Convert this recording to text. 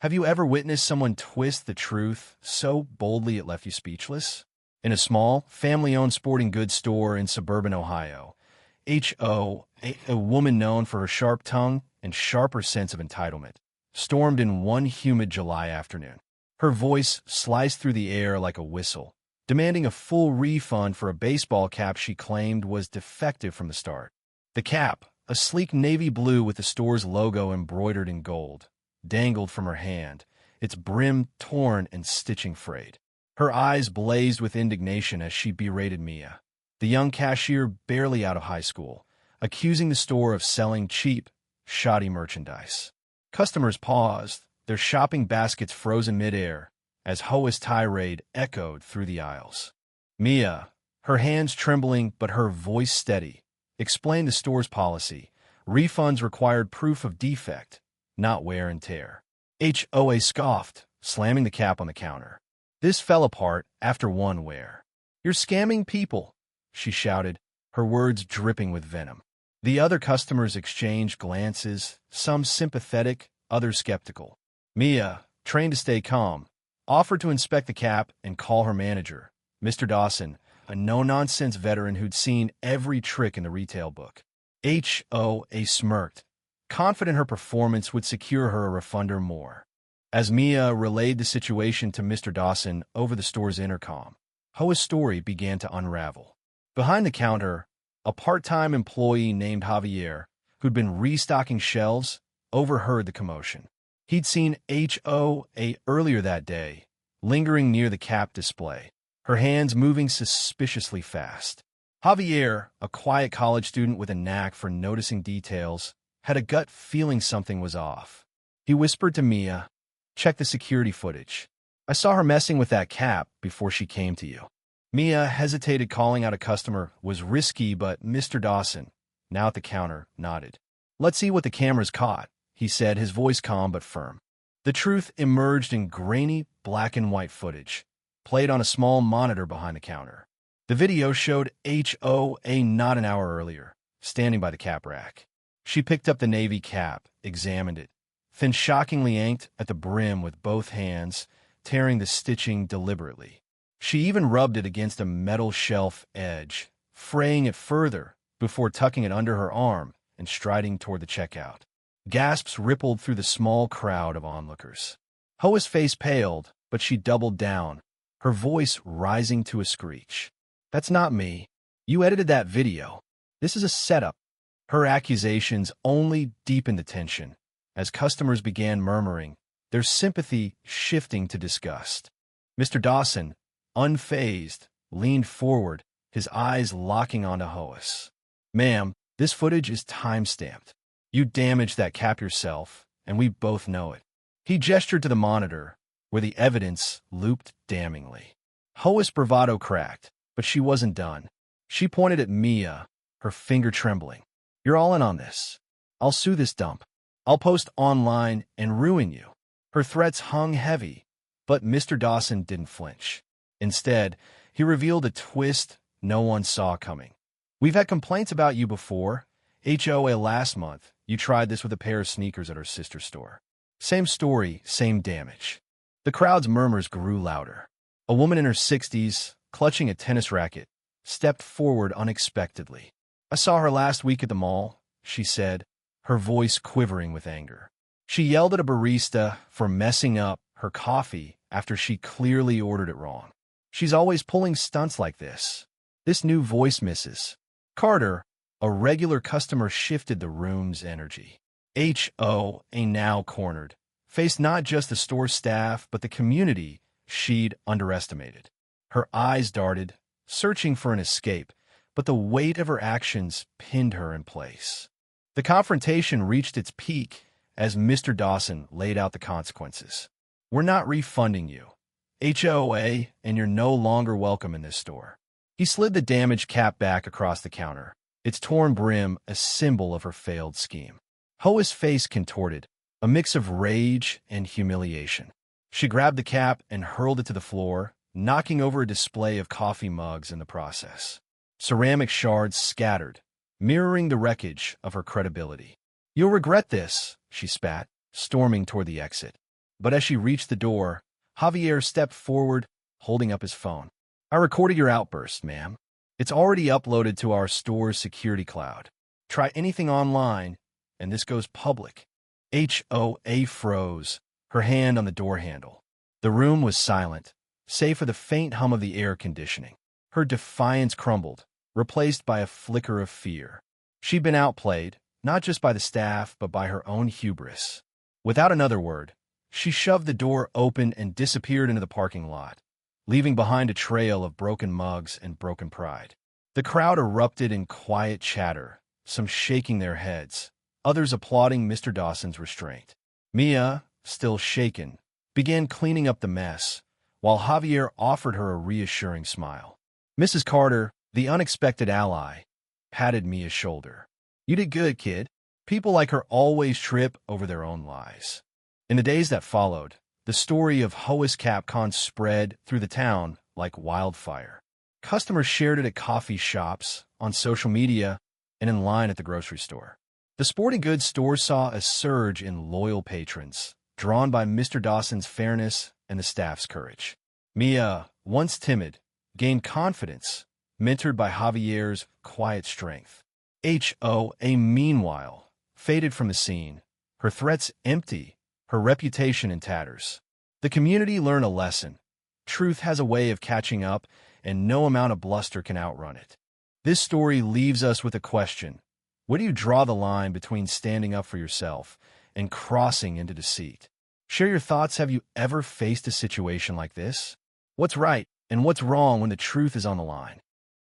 Have you ever witnessed someone twist the truth so boldly it left you speechless? In a small, family-owned sporting goods store in suburban Ohio, a woman known for her sharp tongue and sharper sense of entitlement, stormed in one humid July afternoon. Her voice sliced through the air like a whistle, demanding a full refund for a baseball cap she claimed was defective from the start. The cap, a sleek navy blue with the store's logo embroidered in gold, dangled from her hand, its brim torn and stitching frayed. Her eyes blazed with indignation as she berated Mia, the young cashier barely out of high school, accusing the store of selling cheap, shoddy merchandise. Customers paused, their shopping baskets frozen midair, as HOA's tirade echoed through the aisles. Mia, her hands trembling but her voice steady, explained the store's policy. Refunds required proof of defect, not wear and tear. HOA scoffed, slamming the cap on the counter. This fell apart after one wear. "You're scamming people," she shouted, her words dripping with venom. The other customers exchanged glances, some sympathetic, others skeptical. Mia, trained to stay calm, offered to inspect the cap and call her manager, Mr. Dawson, a no-nonsense veteran who'd seen every trick in the retail book. HOA smirked, confident her performance would secure her a refund or more. As Mia relayed the situation to Mr. Dawson over the store's intercom, HOA's story began to unravel. Behind the counter, a part-time employee named Javier, who'd been restocking shelves, overheard the commotion. He'd seen HOA earlier that day, lingering near the cap display, her hands moving suspiciously fast. Javier, a quiet college student with a knack for noticing details, had a gut feeling something was off. He whispered to Mia, "Check the security footage. I saw her messing with that cap before she came to you." Mia hesitated. Calling out a customer was risky, but Mr. Dawson, now at the counter, nodded. "Let's see what the cameras caught," he said, his voice calm but firm. The truth emerged in grainy black and white footage, played on a small monitor behind the counter. The video showed HOA not an hour earlier, standing by the cap rack. She picked up the navy cap, examined it, then shockingly yanked at the brim with both hands, tearing the stitching deliberately. She even rubbed it against a metal shelf edge, fraying it further before tucking it under her arm and striding toward the checkout. Gasps rippled through the small crowd of onlookers. HOA's face paled, but she doubled down, her voice rising to a screech. "That's not me. You edited that video. This is a setup." Her accusations only deepened the tension, as customers began murmuring, their sympathy shifting to disgust. Mr. Dawson, unfazed, leaned forward, his eyes locking onto HOA's. "Ma'am, this footage is time-stamped. You damaged that cap yourself, and we both know it." He gestured to the monitor, where the evidence looped damningly. HOA's bravado cracked, but she wasn't done. She pointed at Mia, her finger trembling. "You're all in on this. I'll sue this dump. I'll post online and ruin you." Her threats hung heavy, but Mr. Dawson didn't flinch. Instead, he revealed a twist no one saw coming. "We've had complaints about you before. HOA last month, you tried this with a pair of sneakers at our sister store. Same story, same damage." The crowd's murmurs grew louder. A woman in her 60s, clutching a tennis racket, stepped forward unexpectedly. "I saw her last week at the mall," she said, her voice quivering with anger. She yelled at a barista for messing up her coffee after she clearly ordered it wrong. "She's always pulling stunts like this." This new voice, Mrs. Carter, a regular customer, shifted the room's energy. HOA, now cornered, faced not just the store staff but the community she'd underestimated. Her eyes darted, searching for an escape, but the weight of her actions pinned her in place. The confrontation reached its peak as Mr. Dawson laid out the consequences. "We're not refunding you, HOA, and you're no longer welcome in this store." He slid the damaged cap back across the counter, its torn brim a symbol of her failed scheme. HOA's face contorted, a mix of rage and humiliation. She grabbed the cap and hurled it to the floor, knocking over a display of coffee mugs in the process. Ceramic shards scattered, mirroring the wreckage of her credibility. "You'll regret this," she spat, storming toward the exit. But as she reached the door, Javier stepped forward, holding up his phone. "I recorded your outburst, ma'am. It's already uploaded to our store's security cloud. Try anything online, and this goes public." HOA froze, her hand on the door handle. The room was silent, save for the faint hum of the air conditioning. Her defiance crumbled, replaced by a flicker of fear. She'd been outplayed, not just by the staff, but by her own hubris. Without another word, she shoved the door open and disappeared into the parking lot, leaving behind a trail of broken mugs and broken pride. The crowd erupted in quiet chatter, some shaking their heads, others applauding Mr. Dawson's restraint. Mia, still shaken, began cleaning up the mess, while Javier offered her a reassuring smile. Mrs. Carter, the unexpected ally, patted Mia's shoulder. "You did good, kid. People like her always trip over their own lies." In the days that followed, the story of HOA's CapCon spread through the town like wildfire. Customers shared it at coffee shops, on social media, and in line at the grocery store. The sporting goods store saw a surge in loyal patrons, drawn by Mr. Dawson's fairness and the staff's courage. Mia, once timid, gained confidence, mentored by Javier's quiet strength. HOA, meanwhile, faded from the scene, her threats empty, her reputation in tatters. The community learned a lesson. Truth has a way of catching up, and no amount of bluster can outrun it. This story leaves us with a question. Where do you draw the line between standing up for yourself and crossing into deceit? Share your thoughts. Have you ever faced a situation like this? What's right and what's wrong when the truth is on the line?